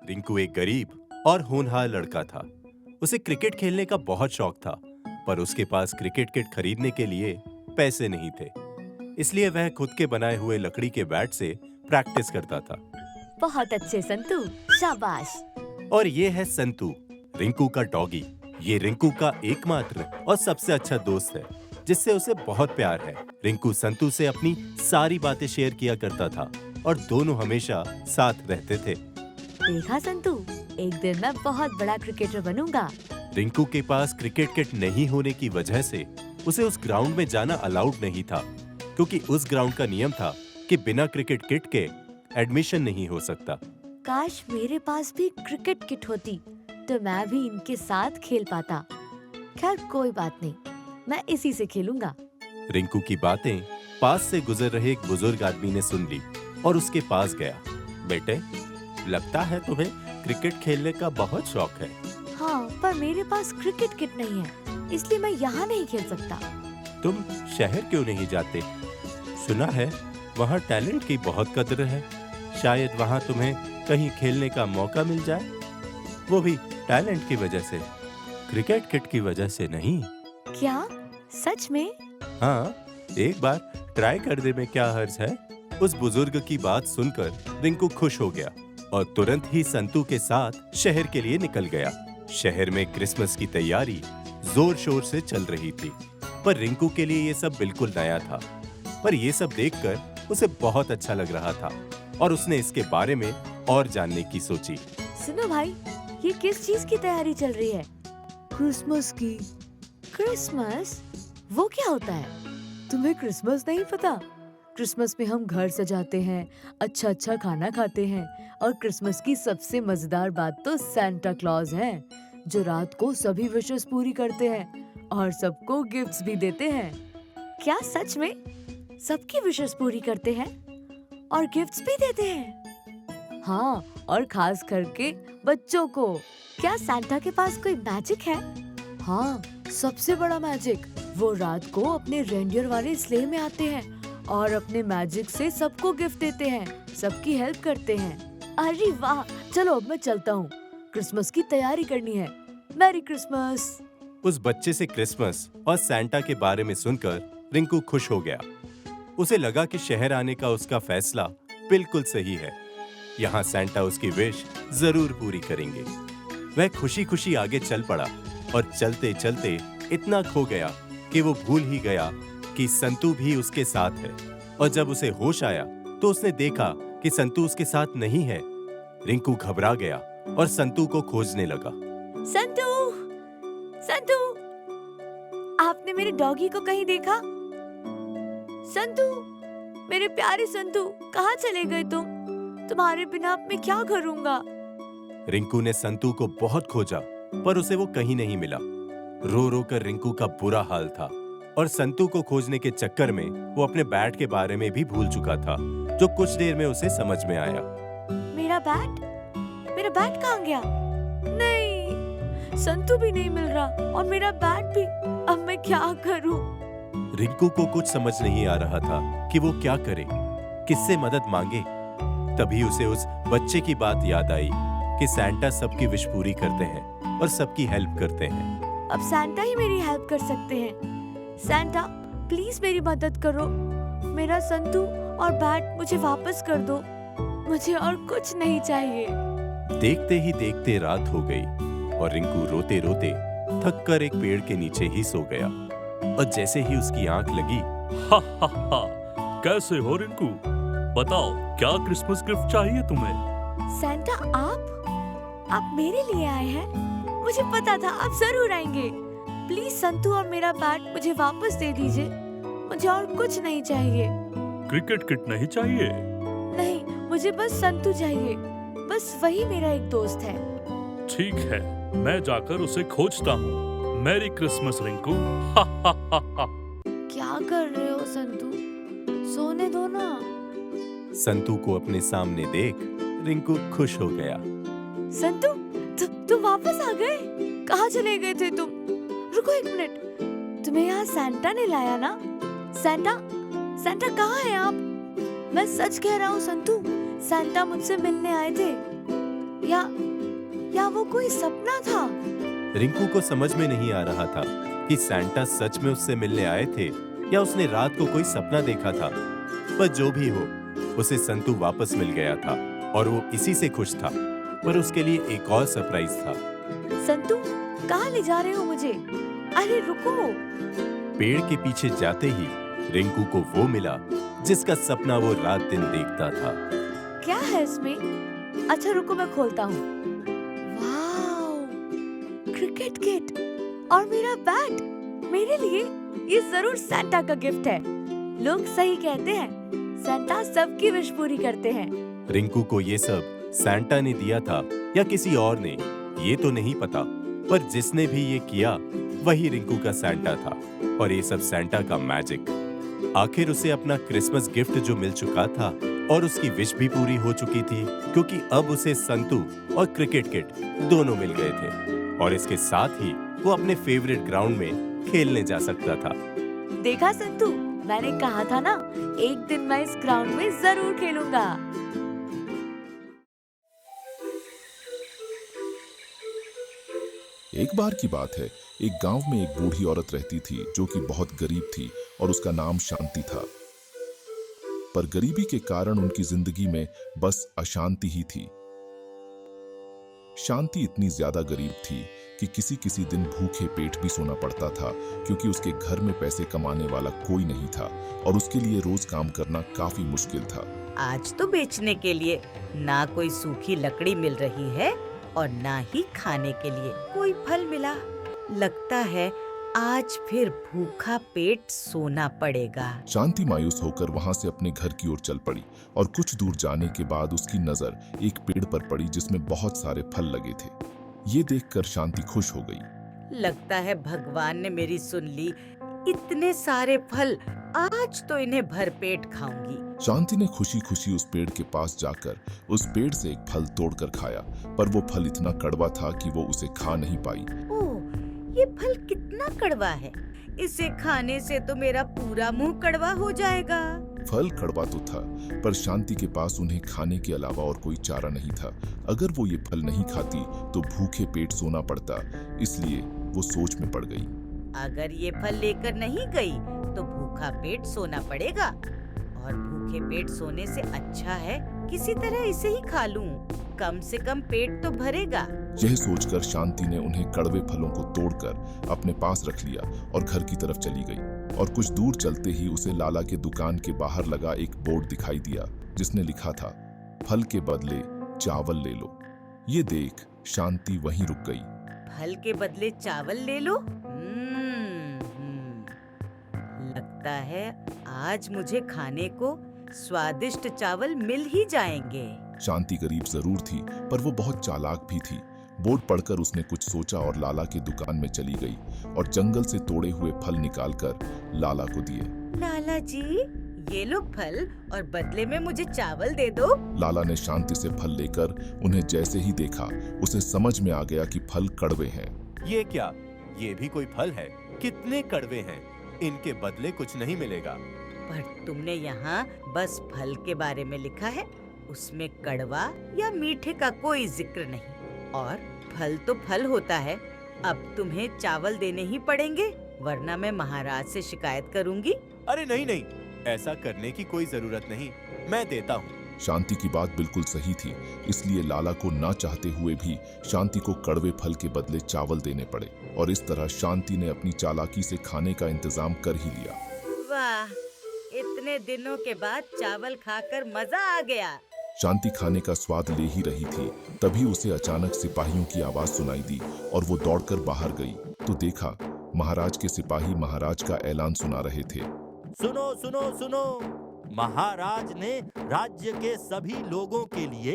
रिंकू एक गरीब और होनहार लड़का था। उसे क्रिकेट खेलने का बहुत शौक था, पर उसके पास क्रिकेट किट खरीदने के लिए पैसे नहीं थे। इसलिए वह खुद के बनाए हुए लकड़ी के बैट से प्रैक्टिस करता था। बहुत अच्छे संतू, शाबाश। और ये है संतू, रिंकू का डॉगी। ये रिंकू का एकमात्र और सबसे अच्छा दोस्त है, जिससे उसे बहुत प्यार है। रिंकू संतू से अपनी सारी बातें शेयर किया करता था और दोनों हमेशा साथ रहते थे। देखा संतू, एक दिन मैं बहुत बड़ा क्रिकेटर बनूंगा। रिंकू के पास क्रिकेट किट नहीं होने की वजह से उसे उस ग्राउंड में जाना अलाउड नहीं था, क्योंकि उस ग्राउंड का नियम था कि बिना क्रिकेट किट के एडमिशन नहीं हो सकता। काश मेरे पास भी क्रिकेट किट होती तो मैं भी इनके साथ खेल पाता। खैर कोई बात नहीं, मैं इसी से खेलूंगा। रिंकू की बातें पास से गुजर रहे एक बुजुर्ग आदमी ने सुन ली और उसके पास गया। बेटे, लगता है तुम्हें क्रिकेट खेलने का बहुत शौक है। हाँ, पर मेरे पास क्रिकेट किट नहीं है, इसलिए मैं यहाँ नहीं खेल सकता। तुम शहर क्यों नहीं जाते? सुना है वहाँ टैलेंट की बहुत कदर है। शायद वहाँ तुम्हें कहीं खेलने का मौका मिल जाए, वो भी टैलेंट की वजह से, क्रिकेट किट की वजह से नहीं। क्या सच में? हाँ, एक बार ट्राई करने में क्या हर्ज है। उस बुजुर्ग की बात सुनकर रिंकू खुश हो गया और तुरंत ही संतू के साथ शहर के लिए निकल गया। शहर में क्रिसमस की तैयारी जोर शोर से चल रही थी, पर रिंकू के लिए ये सब बिल्कुल नया था। पर ये सब देखकर उसे बहुत अच्छा लग रहा था और उसने इसके बारे में और जानने की सोची। सुनो भाई, ये किस चीज की तैयारी चल रही है? क्रिसमस की। क्रिसमस? वो क्या होता है? तुम्हें क्रिसमस नहीं पता? क्रिसमस में हम घर सजाते हैं, अच्छा अच्छा खाना खाते हैं, और क्रिसमस की सबसे मजेदार बात तो सैंटा क्लॉज है, जो रात को सभी विशेस पूरी करते हैं और सबको गिफ्ट्स भी देते हैं। क्या सच में? सबकी विशेस पूरी करते हैं और गिफ्ट्स भी देते हैं? हाँ, और खास करके बच्चों को। क्या सैंटा के पास कोई मैजिक है? हाँ, सबसे बड़ा मैजिक। वो रात को अपने रेंडियर वाले स्लेह में आते हैं और अपने मैजिक से सबको गिफ्ट देते हैं, सबकी हेल्प करते हैं। अरे वाह, चलो अब मैं चलता हूँ, क्रिसमस की तैयारी करनी है। Merry Christmas. उस बच्चे से क्रिसमस और सैंटा के बारे में सुनकर रिंकू खुश हो गया। उसे लगा कि शहर आने का उसका फैसला बिल्कुल सही है। यहाँ सैंटा उसकी विश जरूर पूरी करेंगे। वह खुशी खुशी आगे चल पड़ा और चलते चलते इतना खो गया कि वो भूल ही गया कि संतू भी उसके साथ है। और जब उसे होश आया तो उसने देखा कि संतू उसके साथ नहीं है। रिंकू घबरा गया और संतू को खोजने लगा। संतू, संतू, आपने मेरे डॉगी को कहीं देखा? संतू, मेरे प्यारे संतू, कहाँ चले गए तुम? तुम्हारे बिना अब मैं क्या करूँगा? रिंकू ने संतू को बहुत खोजा, पर उसे वो कहीं नहीं मिला। रो रो कर रिंकू का बुरा हाल था और संतू को खोजने के चक्कर में वो अपने बैट के बारे में भी भूल चुका था, जो कुछ देर में उसे समझ में आया। मेरा बैट? मेरा बैट कहाँ गया? नहीं, संतू भी नहीं मिल रहा और मेरा बैट भी। अब मैं क्या करूं? रिंकू को कुछ समझ नहीं आ रहा था कि वो क्या करे, किससे मदद मांगे। तभी उसे उस बच्चे की बात याद आई कि सैंटा सबकी विश पूरी करते हैं और सबकी हेल्प करते हैं। अब सैंटा ही मेरी हेल्प कर सकते हैं। सैंटा, प्लीज मेरी मदद करो। मेरा संतू और बैट मुझे वापस कर दो। मुझे और कुछ नहीं चाहिए। देखते ही देखते रात हो गई और रिंकू रोते रोते थक कर एक पेड़ के नीचे ही सो गया। और जैसे ही उसकी आंख लगी, हा हा हा, कैसे हो रिंकू? बताओ, क्या क्रिसमस गिफ्ट चाहिए तुम्हें? सैंटा, आप मेरे लिए आए हैं? मुझे पता था आप जरूर आएंगे। प्लीज संतू और मेरा बैट मुझे वापस दे दीजिए। मुझे और कुछ नहीं चाहिए। क्रिकेट किट नहीं चाहिए? नहीं, मुझे बस संतू चाहिए। बस वही मेरा एक दोस्त है। ठीक है, मैं जाकर उसे खोजता हूँ। Merry Christmas Rinku. हा हा हा हा। क्या कर रहे हो संतू? सोने दो ना। संतू को अपने सामने देख रिंकू खुश हो गया। संतू, तुम वापस आ गए? कहाँ चले गए थे तुम? रुको एक मिनट, तुम्हें यहाँ सैंटा ने लाया ना? सैंटा कहाँ है आप? मैं सच कह रहा हूँ संतू, सैंटा मुझसे मिलने आए थे। या वो कोई सपना था? रिंकू को समझ में नहीं आ रहा था कि सैंटा सच में उससे मिलने आए थे या उसने रात को कोई सपना देखा था। पर जो भी हो, उसे संतू वापस मिल गया था और वो इसी से खुश था। पर उसके लिए एक और सरप्राइज था। संतू, कहाँ ले जा रहे हो मुझे? अरे रुको। पेड़ के पीछे जाते ही रिंकू को वो मिला जिसका सपना वो रात दिन देखता था। क्या है इसमें? अच्छा रुको, मैं खोलता हूँ। वाओ, क्रिकेट किट और मेरा बैट। मेरे लिए ये जरूर सैंटा का गिफ्ट है। लोग सही कहते हैं, सैंटा सबकी विश पूरी करते हैं। रिंकू को ये सब सैंटा ने दिया था या किसी और ने, ये तो नहीं पता। पर जिसने भी ये किया वही रिंकू का सैंटा था और ये सब सैंटा का मैजिक। आखिर उसे अपना क्रिसमस गिफ्ट जो मिल चुका था और उसकी विश भी पूरी हो चुकी थी, क्योंकि अब उसे संतू और क्रिकेट किट दोनों मिल गए थे और इसके साथ ही वो अपने फेवरेट ग्राउंड में खेलने जा सकता था। देखा संतू, मैंने कहा था ना, एक दिन मैं इस ग्राउंड में जरूर खेलूंगा। एक बार की बात है, एक गांव में एक बूढ़ी औरत रहती थी जो कि बहुत गरीब थी और उसका नाम शांति था। पर गरीबी के कारण उनकी जिंदगी में बस अशांति ही थी। शांति इतनी ज्यादा गरीब थी कि किसी किसी दिन भूखे पेट भी सोना पड़ता था, क्योंकि उसके घर में पैसे कमाने वाला कोई नहीं था और उसके लिए रोज काम करना काफी मुश्किल था। आज तो बेचने के लिए ना कोई सूखी लकड़ी मिल रही है और ना ही खाने के लिए कोई फल मिला। लगता है आज फिर भूखा पेट सोना पड़ेगा। शांति मायूस होकर वहां से अपने घर की ओर चल पड़ी और कुछ दूर जाने के बाद उसकी नजर एक पेड़ पर पड़ी जिसमें बहुत सारे फल लगे थे। ये देखकर शांति खुश हो गई। लगता है भगवान ने मेरी सुन ली। इतने सारे फल, आज तो इन्हें भरपेट खाऊंगी। शांति ने खुशी खुशी उस पेड़ के पास जाकर उस पेड़ से एक फल तोड़कर खाया, पर वो फल इतना कड़वा था कि वो उसे खा नहीं पाई। ओह, ये फल कितना कड़वा है। इसे खाने से तो मेरा पूरा मुंह कड़वा हो जाएगा। फल कड़वा तो था, पर शांति के पास उन्हें खाने के अलावा और कोई चारा नहीं था। अगर वो ये फल नहीं खाती तो भूखे पेट सोना पड़ता, इसलिए वो सोच में पड़ गई। अगर ये फल लेकर नहीं गई तो भूखा पेट सोना पड़ेगा और भूखे पेट सोने से अच्छा है किसी तरह इसे ही खा लूं। कम से कम पेट तो भरेगा। यह सोचकर शांति ने उन्हें कड़वे फलों को तोड़कर अपने पास रख लिया और घर की तरफ चली गई। और कुछ दूर चलते ही उसे लाला के दुकान के बाहर लगा एक बोर्ड दिखाई दिया जिसने लिखा था, फल के बदले चावल ले लो। ये देख शांति वहीं रुक गई। फल के बदले चावल ले लो? लगता है आज मुझे खाने को स्वादिष्ट चावल मिल ही जाएंगे। शांति गरीब जरूर थी, पर वो बहुत चालाक भी थी। बोर्ड पढ़कर उसने कुछ सोचा और लाला की दुकान में चली गई और जंगल से तोड़े हुए फल निकालकर लाला को दिए। लाला जी, ये लो फल और बदले में मुझे चावल दे दो। लाला ने शांति से फल लेकर उन्हें जैसे ही देखा, उसे समझ में आ गया कि फल कड़वे हैं। ये क्या? ये भी कोई फल है? कितने कड़वे हैं! इनके बदले कुछ नहीं मिलेगा। पर तुमने यहाँ बस फल के बारे में लिखा है, उसमें कड़वा या मीठे का कोई जिक्र नहीं। और फल तो फल होता है। अब तुम्हें चावल देने ही पड़ेंगे, वरना मैं महाराज से शिकायत करूंगी। अरे नहीं नहीं, ऐसा करने की कोई जरूरत नहीं, मैं देता हूँ। शांति की बात बिल्कुल सही थी, इसलिए लाला को ना चाहते हुए भी शांति को कड़वे फल के बदले चावल देने पड़े और इस तरह शांति ने अपनी चालाकी से खाने का इंतजाम कर ही लिया। वाह, इतने दिनों के बाद चावल खाकर मजा आ गया। शांति खाने का स्वाद ले ही रही थी, तभी उसे अचानक सिपाहियों की आवाज सुनाई दी और वो दौड़कर बाहर गई तो देखा महाराज के सिपाही महाराज का ऐलान सुना रहे थे। सुनो सुनो सुनो, महाराज ने राज्य के सभी लोगों के लिए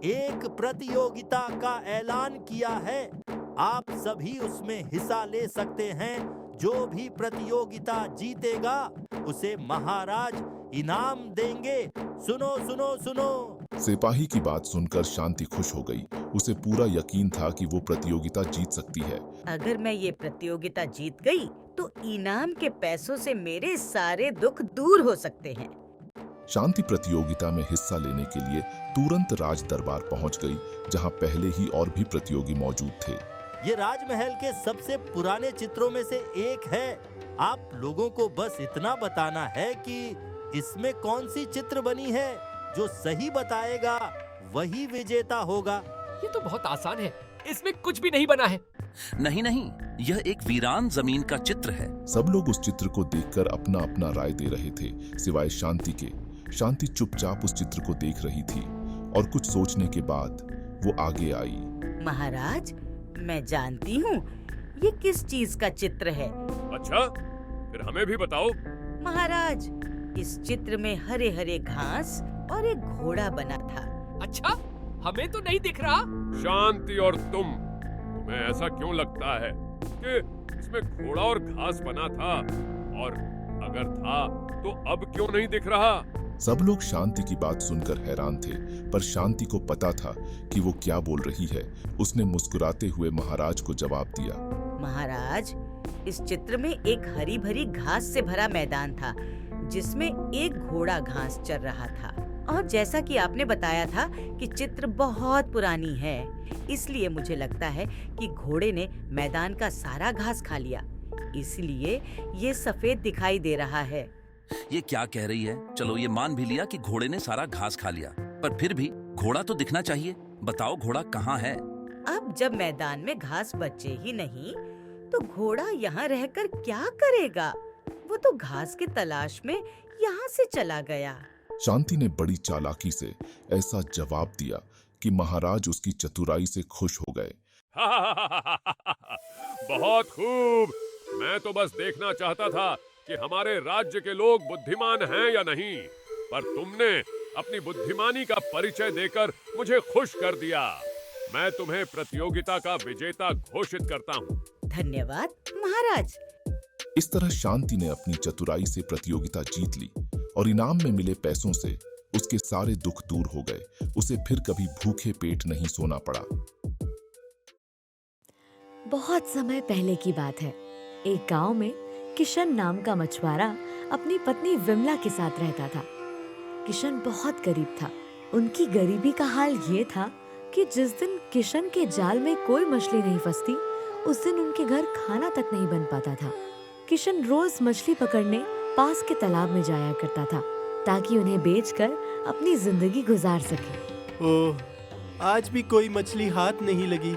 एक प्रतियोगिता का ऐलान किया है। आप सभी उसमें हिस्सा ले सकते हैं। जो भी प्रतियोगिता जीतेगा उसे महाराज इनाम देंगे। सुनो सुनो सुनो। सिपाही की बात सुनकर शांति खुश हो गई। उसे पूरा यकीन था कि वो प्रतियोगिता जीत सकती है। अगर मैं ये प्रतियोगिता जीत गई तो इनाम के पैसों से मेरे सारे दुख दूर हो सकते हैं। शांति प्रतियोगिता में हिस्सा लेने के लिए तुरंत राज दरबार पहुंच गई, जहां पहले ही और भी प्रतियोगी मौजूद थे। ये राजमहल के सबसे पुराने चित्रों में से एक है। आप लोगों को बस इतना बताना है कि इसमें कौन सी चित्र बनी है। जो सही बताएगा वही विजेता होगा। ये तो बहुत आसान है, इसमें कुछ भी नहीं बना है। नहीं नहीं, यह एक वीरान जमीन का चित्र है। सब लोग उस चित्र को देखकर अपना अपना राय दे रहे थे, सिवाय शांति के। शांति चुपचाप उस चित्र को देख रही थी और कुछ सोचने के बाद वो आगे आई। महाराज, मैं जानती हूँ ये किस चीज का चित्र है। अच्छा, फिर हमें भी बताओ। महाराज, इस चित्र में हरे हरे घास और एक घोड़ा बना था। अच्छा, हमें तो नहीं दिख रहा। शांति और तुम्हें ऐसा क्यों लगता है कि इसमें घोड़ा और घास बना था? और अगर था तो अब क्यों नहीं दिख रहा? सब लोग शांति की बात सुनकर हैरान थे, पर शांति को पता था कि वो क्या बोल रही है। उसने मुस्कुराते हुए महाराज को जवाब दिया। महाराज, इस चित्र में एक हरी भरी घास से भरा मैदान था, जिसमें एक घोड़ा घास चर रहा था। और जैसा कि आपने बताया था कि चित्र बहुत पुरानी है, इसलिए मुझे लगता है कि घोड़े ने मैदान का सारा घास खा लिया, इसलिए ये सफेद दिखाई दे रहा है। ये क्या कह रही है? चलो ये मान भी लिया कि घोड़े ने सारा घास खा लिया, पर फिर भी घोड़ा तो दिखना चाहिए। बताओ घोड़ा कहाँ है? अब जब मैदान में घास बचे ही नहीं, तो घोड़ा यहाँ रहकर क्या करेगा? वो तो घास की तलाश में यहाँ से चला गया। शांति ने बड़ी चालाकी से ऐसा जवाब दिया कि महाराज उसकी चतुराई से खुश हो गए। बहुत खूब। मैं तो बस देखना चाहता था कि हमारे राज्य के लोग बुद्धिमान हैं या नहीं, पर तुमने अपनी बुद्धिमानी का परिचय देकर मुझे खुश कर दिया। मैं तुम्हें प्रतियोगिता का विजेता घोषित करता हूँ। धन्यवाद महाराज। इस तरह शांति ने अपनी चतुराई से प्रतियोगिता जीत ली और इनाम में मिले पैसों से उसके सारे दुख दूर हो गए। उसे फिर कभी भूखे पेट नहीं सोना पड़ा। बहुत समय पहले की बात है। एक गांव में किशन नाम का मछुआरा अपनी पत्नी विमला के साथ रहता था। किशन बहुत गरीब था। उनकी गरीबी का हाल ये था कि जिस दिन किशन के जाल में कोई मछली नहीं फंसती, उस दिन उनके घर खाना तक नहीं बन पाता था। किशन रोज मछली पकड़ने पास के तालाब में जाया करता था, ताकि उन्हें बेचकर अपनी जिंदगी गुजार सके। ओह, आज भी कोई मछली हाथ नहीं लगी।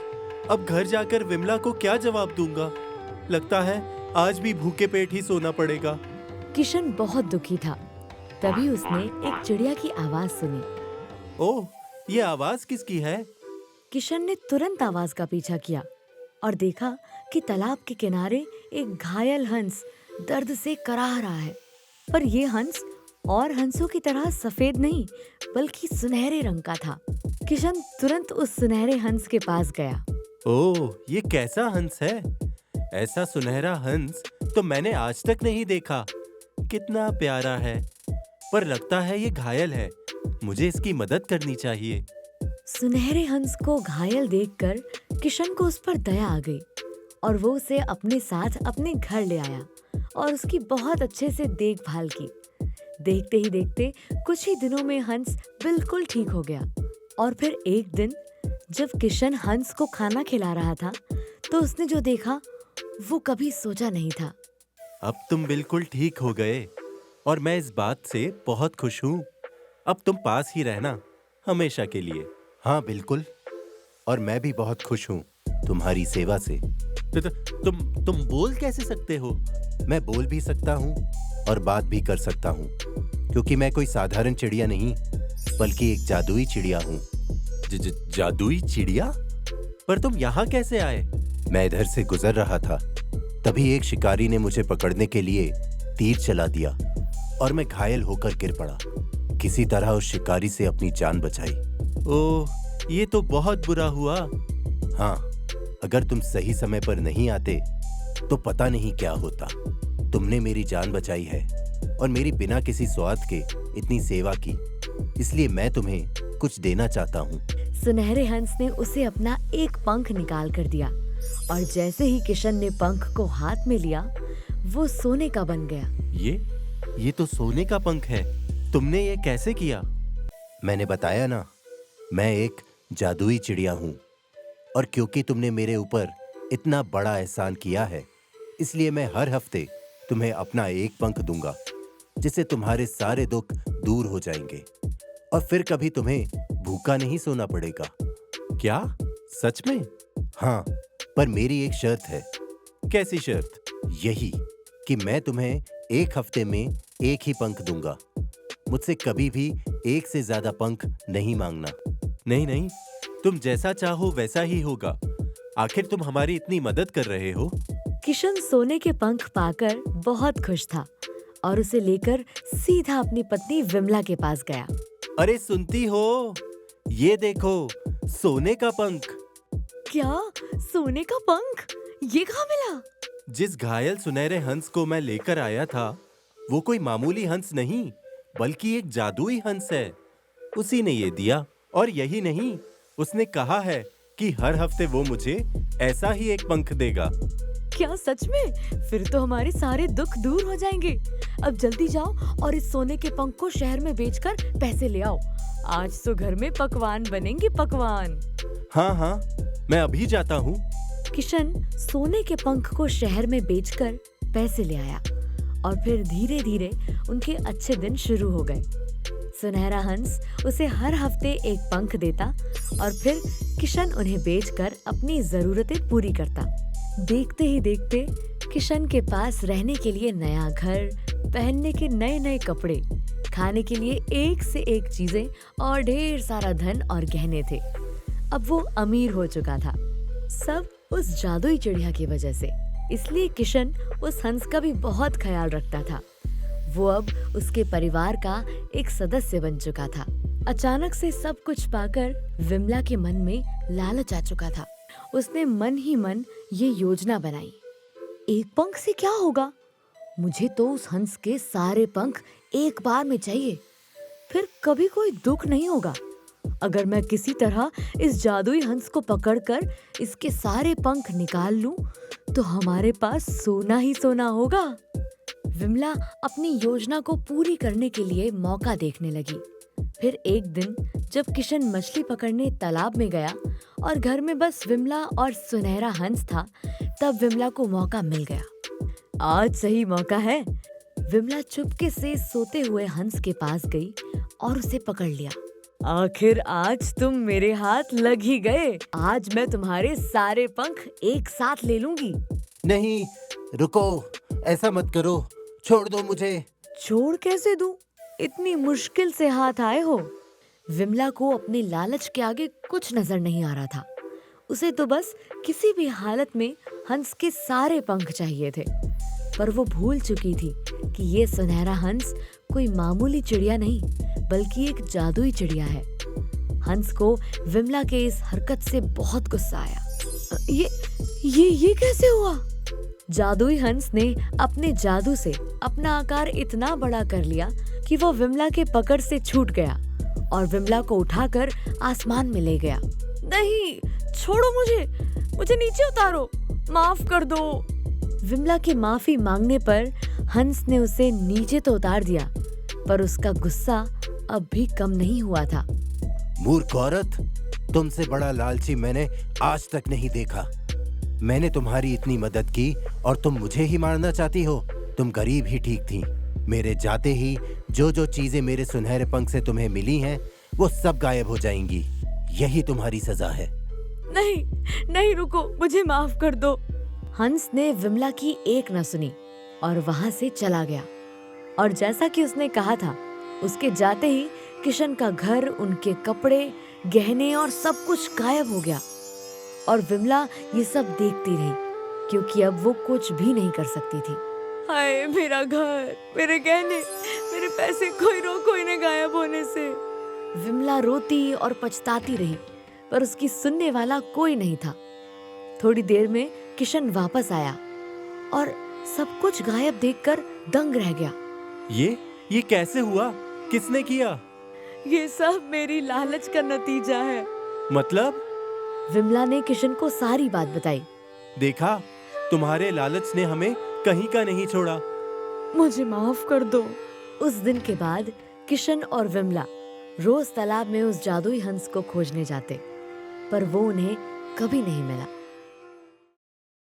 अब घर जाकर विमला को क्या जवाब दूंगा? लगता है आज भी भूखे पेट ही सोना पड़ेगा। किशन बहुत दुखी था। तभी उसने एक चिड़िया की आवाज सुनी। ओह, ये आवाज किसकी है? किशन ने तुरंत आवाज का पीछा किया और देखा कि तालाब के किनारे एक घायल हंस दर्द से कराह रहा है। पर यह हंस और हंसों की तरह सफेद नहीं, बल्कि सुनहरे रंग का था। किशन तुरंत उस सुनहरे हंस के पास गया। ओह, ये कैसा हंस है? ऐसा सुनहरा हंस तो मैंने आज तक नहीं देखा। कितना प्यारा है, पर लगता है ये घायल है। मुझे इसकी मदद करनी चाहिए। सुनहरे हंस को घायल देखकर किशन को उस पर दया आ गई और वो उसे अपने साथ अपने घर ले आया और उसकी बहुत अच्छे से देखभाल की। देखते ही देखते कुछ ही दिनों में हंस बिल्कुल ठीक हो गया। और फिर एक दिन जब किशन हंस को खाना खिला रहा था, तो उसने जो देखा वो कभी सोचा नहीं था। अब तुम बिल्कुल ठीक हो गए और मैं इस बात से बहुत खुश हूँ। अब तुम पास ही रहना हमेशा के लिए। हाँ बिल्कुल, और मैं भी बहुत खुश हूँ तुम्हारी सेवा से। तुम बोल कैसे सकते हो? मैं बोल भी सकता हूँ और बात भी कर सकता हूँ, क्योंकि मैं कोई साधारण चिड़िया नहीं, बल्कि एक जादुई चिड़िया हूँ। जादुई चिड़िया? पर तुम यहाँ कैसे आए? मैं इधर से गुजर रहा था, तभी एक शिकारी ने मुझे पकड़ने के लिए तीर चला दिया और मैं घायल होकर गिर पड़ा। किसी तरह उस शिकारी से अपनी जान बचाई। ओह, ये तो बहुत बुरा हुआ। हाँ, अगर तुम सही समय पर नहीं आते तो पता नहीं क्या होता। तुमने मेरी जान बचाई है और मेरी बिना किसी स्वार्थ के इतनी सेवा की, इसलिए मैं तुम्हें कुछ देना चाहता हूँ। सुनहरे हंस ने उसे अपना एक पंख निकाल कर दिया और जैसे ही किशन ने पंख को हाथ में लिया, वो सोने का बन गया। ये तो सोने का पंख है। तुमने ये कैसे किया? मैंने बताया ना, मैं एक जादुई चिड़िया हूँ, और क्योंकि तुमने मेरे ऊपर इतना बड़ा एहसान किया है, इसलिए मैं हर हफ्ते तुम्हें अपना एक पंख दूंगा, जिससे तुम्हारे सारे दुख दूर हो जाएंगे और फिर कभी तुम्हें भूखा नहीं सोना पड़ेगा। क्या? सच में? हाँ, पर मेरी एक शर्त है। कैसी शर्त? यही कि मैं तुम्हें एक हफ्ते में एक ही पंख दूंगा। मुझसे कभी भी एक से ज्यादा पंख नहीं मांगना। नहीं नहीं, तुम जैसा चाहो वैसा ही होगा। आखिर तुम हमारी इतनी मदद कर रहे हो। किशन सोने के पंख पाकर बहुत खुश था और उसे लेकर सीधा अपनी पत्नी विमला के पास गया। अरे सुनती हो? ये देखो, सोने का पंख। क्या? सोने का पंख? ये कहाँ मिला? जिस घायल सुनहरे हंस को मैं लेकर आया था, वो कोई मामूली हंस नहीं, बल्कि एक जादुई हंस है। उसी ने ये दिया, और यही नहीं, उसने कहा है कि हर हफ्ते वो मुझे ऐसा ही एक पंख देगा। क्या सच में? फिर तो हमारे सारे दुख दूर हो जाएंगे। अब जल्दी जाओ और इस सोने के पंख को शहर में बेचकर पैसे ले आओ। आज तो घर में पकवान बनेंगे, पकवान। हाँ हाँ, मैं अभी जाता हूँ। किशन सोने के पंख को शहर में बेचकर पैसे ले आया और फिर धीरे धीरे उनके अच्छे दिन शुरू हो गए। सुनहरा हंस उसे हर हफ्ते एक पंख देता और फिर किशन उन्हें बेचकर अपनी जरूरतें पूरी करता। देखते ही देखते किशन के पास रहने के लिए नया घर, पहनने के नए नए कपड़े, खाने के लिए एक से एक चीजें और ढेर सारा धन और गहने थे। अब वो अमीर हो चुका था, सब उस जादुई चिड़िया की वजह से। इसलिए किशन उस हंस का भी बहुत ख्याल रखता था। वो अब उसके परिवार का एक सदस्य बन चुका था। अचानक से सब कुछ पाकर विमला के मन में लालच आ चुका था। उसने मन ही मन ये योजना बनाई। एक पंख से क्या होगा? मुझे तो उस हंस के सारे पंख एक बार में चाहिए, फिर कभी कोई दुख नहीं होगा। अगर मैं किसी तरह इस जादुई हंस को पकड़कर इसके सारे पंख निकाल लूं, तो हमारे पास सोना ही सोना होगा। विमला अपनी योजना को पूरी करने के लिए मौका देखने लगी। फिर एक दिन जब किशन मछली पकड़ने तालाब में गया और घर में बस विमला और सुनहरा हंस था, तब विमला को मौका मिल गया। आज सही मौका है। विमला चुपके से सोते हुए हंस के पास गई और उसे पकड़ लिया। आखिर आज तुम मेरे हाथ लग ही गए। आज मैं तुम्हारे सारे पंख एक साथ ले लूंगी। नहीं, रुको, ऐसा मत करो, छोड़ दो मुझे। छोड़ कैसे दूं? इतनी मुश्किल से हाथ आए हो। विमला को अपने लालच के आगे कुछ नजर नहीं आ रहा था। उसे तो बस किसी भी हालत में हंस के सारे पंख चाहिए थे। पर वो भूल चुकी थी कि ये सुनहरा हंस कोई मामूली चिड़िया नहीं, बल्कि एक जादुई चिड़िया है। हंस को विमला के इस हरकत से बहुत गुस्सा आया। ये कैसे हुआ? जादुई हंस ने अपने जादू से अपना आकार इतना बड़ा कर लिया कि वो विमला के पकड़ से छूट गया और विमला को उठाकर आसमान में ले गया। नहीं, छोड़ो मुझे नीचे उतारो, माफ कर दो। विमला के माफी मांगने पर हंस ने उसे नीचे तो उतार दिया, पर उसका गुस्सा अब भी कम नहीं हुआ था। मूर्ख औरत, तुमसे बड़ा लालची मैंने आज तक नहीं देखा। मैंने तुम्हारी इतनी मदद की और तुम मुझे ही मारना चाहती हो? तुम गरीब ही ठीक थी। मेरे जाते ही जो जो चीजें मेरे सुनहरे पंख से तुम्हें मिली हैं, वो सब गायब हो जाएंगी। यही तुम्हारी सजा है। नहीं, रुको, मुझे माफ कर दो। हंस ने विमला की एक न सुनी और वहां से चला गया। और जैसा कि उसने कहा था, उसके जाते ही किशन का घर, उनके कपड़े, गहने और सब कुछ गायब हो गया। और विमला ये सब देखती रही, क्योंकि अब वो कुछ भी नहीं कर सकती थी। हाय, मेरा घर, मेरे गहने, मेरे पैसे, कोई रोको इन्हें गायब होने से। विमला रोती और पछताती रही, पर उसकी सुनने वाला कोई नहीं था। थोड़ी देर में किशन वापस आया और सब कुछ गायब देखकर दंग रह गया। ये कैसे हुआ? किसने किया? ये सब मेरी लालच का नतीजा है। मतलब? विमला ने किशन को सारी बात बताई। देखा, तुम्हारे लालच ने हमें कहीं का नहीं छोड़ा। मुझे माफ कर दो। उस दिन के बाद किशन और विमला रोज तालाब में उस जादुई हंस को खोजने जाते, पर वो उन्हें कभी नहीं मिला।